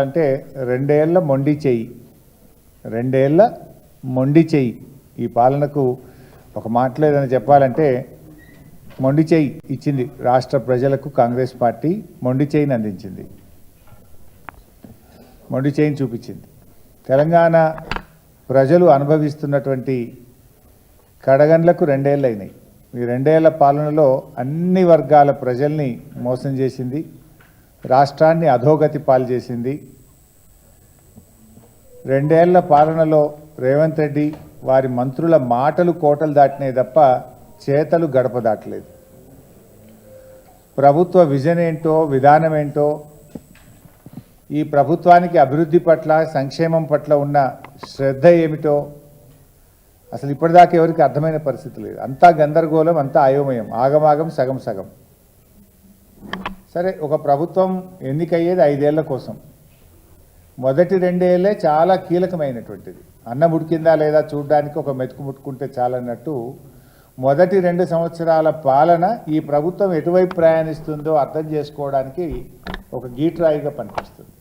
అంటే రెండేళ్ల మొండి చెయ్యి ఈ పాలనకు ఒక మాటలేదని చెప్పాలంటే మొండి చెయ్యి ఇచ్చింది రాష్ట్ర ప్రజలకు. కాంగ్రెస్ పార్టీ మొండి చెయ్యిని అందించింది, మొండి చెయ్యిని చూపించింది. తెలంగాణ ప్రజలు అనుభవిస్తున్నటువంటి కడగండ్లకు రెండేళ్ళు అయినాయి. ఈ రెండేళ్ల పాలనలో అన్ని వర్గాల ప్రజల్ని మోసం చేసింది, రాష్ట్రాన్ని అధోగతి పాలు చేసింది. రెండేళ్ల పాలనలో రేవంత్ రెడ్డి వారి మంత్రుల మాటలు కోటలు దాటినాయి తప్ప చేతలు గడప దాటలేదు. ప్రభుత్వ విజన్ ఏంటో, విధానం ఏంటో, ఈ ప్రభుత్వానికి అభివృద్ధి పట్ల, సంక్షేమం పట్ల ఉన్న శ్రద్ధ ఏమిటో అసలు ఇప్పటిదాకా ఎవరికి అర్థమైన పరిస్థితి లేదు. అంతా గందరగోళం, అంతా అయోమయం, ఆగమాగం, సగం సగం. సరే, ఒక ప్రభుత్వం ఎన్నికయ్యేది 5 ఏళ్ల కోసం. మొదటి 2 ఏళ్ళే చాలా కీలకమైనటువంటిది. అన్నం ఉడికిందా లేదా చూడడానికి ఒక మెతుకు ముట్టుకుంటే చాలన్నట్టు మొదటి 2 సంవత్సరాల పాలన ఈ ప్రభుత్వం ఎటువైపు ప్రయాణిస్తుందో అర్థం చేసుకోవడానికి ఒక గీట్రాయిగా పనిపిస్తుంది.